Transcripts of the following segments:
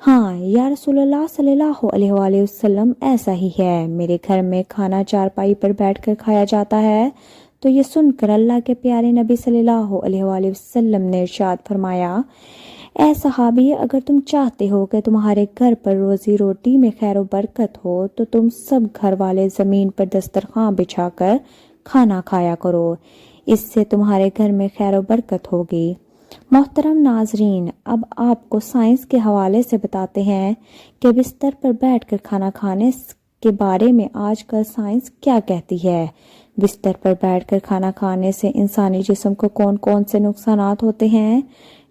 ہاں یا رسول اللہ صلی اللہ علیہ وآلہ وسلم، ایسا ہی ہے، میرے گھر میں کھانا چارپائی پر بیٹھ کر کھایا جاتا ہے۔ تو یہ سن کر اللہ کے پیارے نبی صلی اللہ علیہ وآلہ وسلم نے ارشاد فرمایا، اے صحابی، اگر تم چاہتے ہو کہ تمہارے گھر پر روزی روٹی میں خیر و برکت ہو تو تم سب گھر والے زمین پر دسترخوان بچھا کر کھانا کھایا کرو، اس سے تمہارے گھر میں خیر و برکت ہوگی۔ محترم ناظرین، اب آپ کو سائنس کے حوالے سے بتاتے ہیں کہ بستر پر بیٹھ کر کھانا کھانے کے بارے میں آج کل سائنس کیا کہتی ہے۔ بستر پر بیٹھ کر کھانا کھانے سے انسانی جسم کو کون کون سے نقصانات ہوتے ہیں؟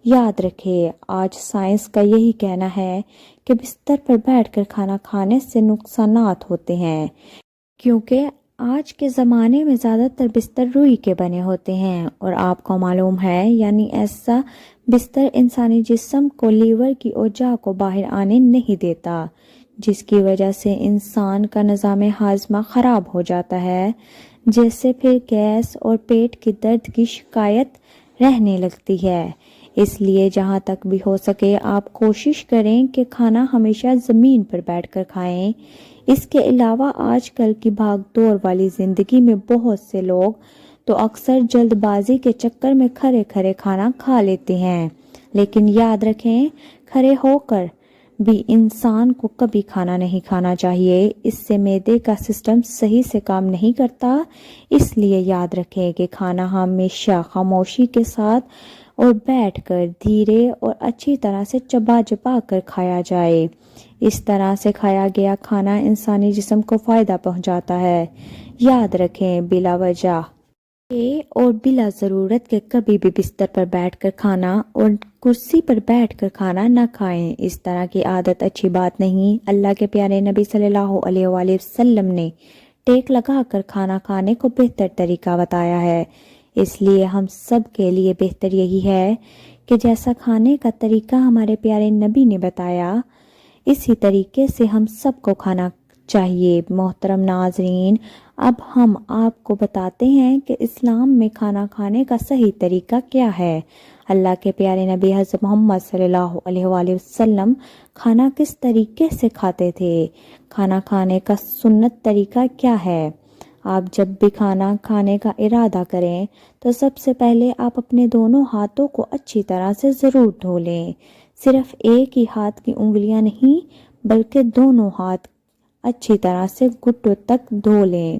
یاد رکھیں، آج سائنس کا یہی کہنا ہے کہ بستر پر بیٹھ کر کھانا کھانے سے نقصانات ہوتے ہیں، کیونکہ آج کے زمانے میں زیادہ تر بستر روئی کے بنے ہوتے ہیں، اور آپ کو معلوم ہے یعنی ایسا بستر انسانی جسم کو لیور کی اوجاع کو باہر آنے نہیں دیتا، جس کی وجہ سے انسان کا نظام ہاضمہ خراب ہو جاتا ہے، جس سے پھر گیس اور پیٹ کی درد کی شکایت رہنے لگتی ہے۔ اس لیے جہاں تک بھی ہو سکے آپ کوشش کریں کہ کھانا ہمیشہ زمین پر بیٹھ کر کھائیں۔ اس کے علاوہ آج کل کی بھاگ دوڑ والی زندگی میں بہت سے لوگ تو اکثر جلد بازی کے چکر میں کھڑے کھڑے کھانا کھا لیتے ہیں، لیکن یاد رکھیں کھڑے ہو کر بھی انسان کو کبھی کھانا نہیں کھانا چاہیے، اس سے معدے کا سسٹم صحیح سے کام نہیں کرتا۔ اس لیے یاد رکھیں کہ کھانا ہمیشہ خاموشی کے ساتھ اور بیٹھ کر دھیرے اور اچھی طرح سے چبا چبا کر کھایا جائے۔ اس طرح سے کھایا گیا کھانا انسانی جسم کو فائدہ پہنچاتا ہے۔ یاد رکھیں بلا وجہ اور بلا ضرورت کے کبھی بھی بستر پر بیٹھ کر کھانا اور کرسی پر بیٹھ کر کھانا نہ کھائیں، اس طرح کی عادت اچھی بات نہیں۔ اللہ کے پیارے نبی صلی اللہ علیہ وآلہ وسلم نے ٹیک لگا کر کھانا کھانے کو بہتر طریقہ بتایا ہے، اس لیے ہم سب کے لیے بہتر یہی ہے کہ جیسا کھانے کا طریقہ ہمارے پیارے نبی نے بتایا اسی طریقے سے ہم سب کو کھانا چاہیے۔ محترم ناظرین، اب ہم آپ کو بتاتے ہیں کہ اسلام میں کھانا کھانے کا صحیح طریقہ کیا ہے۔ اللہ کے پیارے نبی حضرت محمد صلی اللہ علیہ وآلہ وسلم کھانا کس طریقے سے کھاتے تھے؟ کھانا کھانے کا سنت طریقہ کیا ہے؟ آپ جب بھی کھانا کھانے کا ارادہ کریں تو سب سے پہلے آپ اپنے دونوں ہاتھوں کو اچھی طرح سے ضرور دھو لیں۔ صرف ایک ہی ہاتھ کی انگلیاں نہیں بلکہ دونوں ہاتھ اچھی طرح سے گھٹنوں تک دھو لیں۔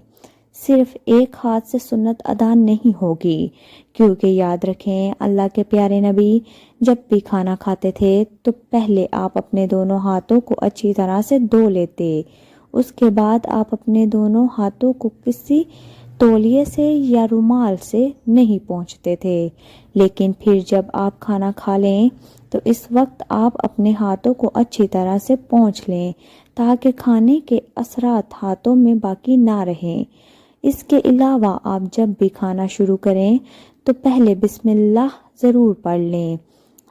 صرف ایک ہاتھ سے سنت ادا نہیں ہوگی، کیونکہ یاد رکھیں اللہ کے پیارے نبی جب بھی کھانا کھاتے تھے تو پہلے آپ اپنے دونوں ہاتھوں کو اچھی طرح سے دھو لیتے، اس کے بعد آپ اپنے دونوں ہاتھوں کو کسی تولیے سے یا رومال سے نہیں پوچھتے تھے، لیکن پھر جب آپ کھانا کھا لیں تو اس وقت آپ اپنے ہاتھوں کو اچھی طرح سے پوچھ لیں تاکہ کھانے کے اثرات ہاتھوں میں باقی نہ رہیں۔ اس کے علاوہ آپ جب بھی کھانا شروع کریں تو پہلے بسم اللہ ضرور پڑھ لیں۔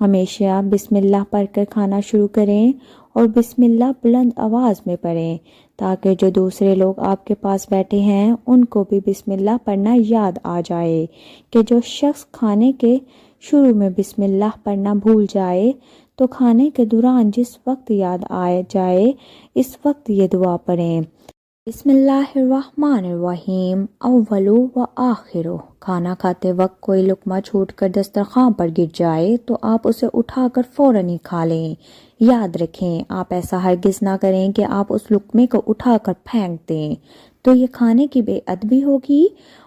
ہمیشہ بسم اللہ پڑھ کر کھانا شروع کریں اور بسم اللہ بلند آواز میں پڑھیں تاکہ جو دوسرے لوگ آپ کے پاس بیٹھے ہیں ان کو بھی بسم اللہ پڑھنا یاد آ جائے، کہ جو شخص کھانے کے شروع میں بسم اللہ پڑھنا بھول جائے تو کھانے کے دوران جس وقت یاد آ جائے اس وقت یہ دعا پڑھیں، بسم اللہ الرحمن الرحیم اولو و آخرو۔ کھانا کھاتے وقت کوئی لقمہ چھوٹ کر دسترخوان پر گر جائے تو آپ اسے اٹھا کر فوراً ہی کھا لیں۔ یاد رکھیں آپ ایسا ہرگز نہ کریں کہ آپ اس لقمے کو اٹھا کر پھینک دیں، تو یہ کھانے کی بے ادبی ہوگی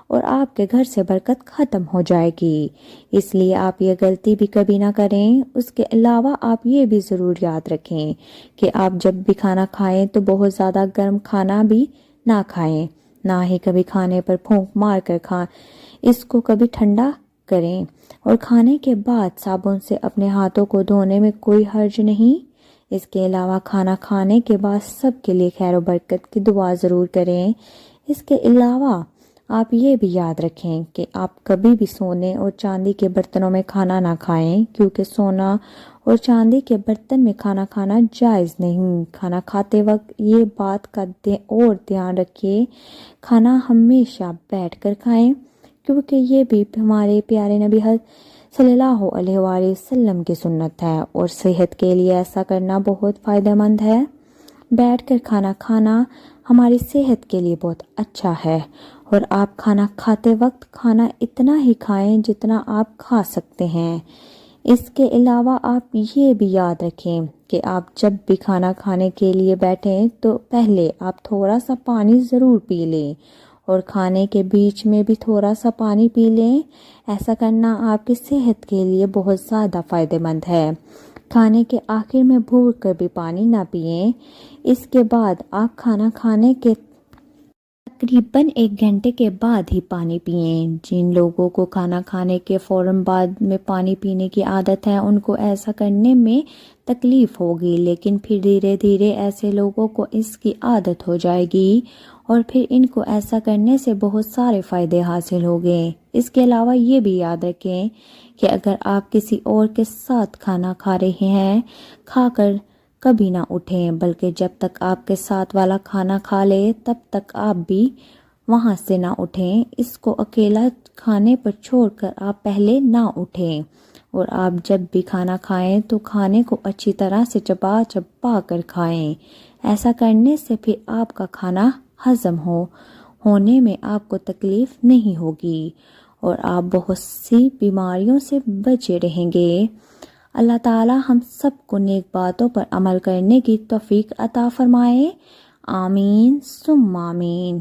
اور آپ کے گھر سے برکت ختم ہو جائے گی، اس لیے آپ یہ غلطی بھی کبھی نہ کریں۔ اس کے علاوہ آپ یہ بھی ضرور یاد رکھیں کہ آپ جب بھی کھانا کھائیں تو بہت زیادہ گرم کھانا بھی نہ کھائیں، نہ ہی کبھی کھانے پر پھونک مار کر کھائیں، اس کو کبھی ٹھنڈا کریں، اور کھانے کے بعد صابن سے اپنے ہاتھوں کو دھونے میں کوئی حرج نہیں۔ اس کے علاوہ کھانا کھانے کے بعد سب کے لیے خیر و برکت کی دعا ضرور کریں۔ اس کے علاوہ آپ یہ بھی یاد رکھیں کہ آپ کبھی بھی سونے اور چاندی کے برتنوں میں کھانا نہ کھائیں، کیونکہ سونا اور چاندی کے برتن میں کھانا کھانا جائز نہیں۔ کھانا کھاتے وقت یہ بات کا اور دھیان رکھیے کھانا ہمیشہ بیٹھ کر کھائیں، کیونکہ یہ بھی ہمارے پیارے نبی صلی اللہ علیہ وآلہ وسلم کی سنت ہے اور صحت کے لیے ایسا کرنا بہت فائدہ مند ہے۔ بیٹھ کر کھانا کھانا ہماری صحت کے لیے بہت اچھا ہے، اور آپ کھانا کھاتے وقت کھانا اتنا ہی کھائیں جتنا آپ کھا سکتے ہیں۔ اس کے علاوہ آپ یہ بھی یاد رکھیں کہ آپ جب بھی کھانا کھانے کے لیے بیٹھیں تو پہلے آپ تھوڑا سا پانی ضرور پی لیں، اور کھانے کے بیچ میں بھی تھوڑا سا پانی پی لیں۔ ایسا کرنا آپ کی صحت کے لیے بہت زیادہ فائدہ مند ہے۔ کھانے کے آخر میں بھول کر بھی پانی نہ پئیں۔ اس کے بعد آپ کھانا کھانے کے تقریباً 1 گھنٹے کے بعد ہی پانی پئیں۔ جن لوگوں کو کھانا کھانے کے فوراً بعد میں پانی پینے کی عادت ہے ان کو ایسا کرنے میں تکلیف ہوگی، لیکن پھر دھیرے دھیرے ایسے لوگوں کو اس کی عادت ہو جائے گی اور پھر ان کو ایسا کرنے سے بہت سارے فائدے حاصل ہوں گے۔ اس کے علاوہ یہ بھی یاد رکھیں کہ اگر آپ کسی اور کے ساتھ کھانا کھا رہے ہیں، کھا کر کبھی نہ اٹھیں، بلکہ جب تک آپ کے ساتھ والا کھانا کھا لے تب تک آپ بھی وہاں سے نہ اٹھیں۔ اس کو اکیلا کھانے پر چھوڑ کر آپ پہلے نہ اٹھیں، اور آپ جب بھی کھانا کھائیں تو کھانے کو اچھی طرح سے چبا چبا کر کھائیں۔ ایسا کرنے سے پھر آپ کا کھانا ہضم ہونے میں آپ کو تکلیف نہیں ہوگی اور آپ بہت سی بیماریوں سے بچے رہیں گے۔ اللہ تعالی ہم سب کو نیک باتوں پر عمل کرنے کی توفیق عطا فرمائے۔ آمین ثم آمین۔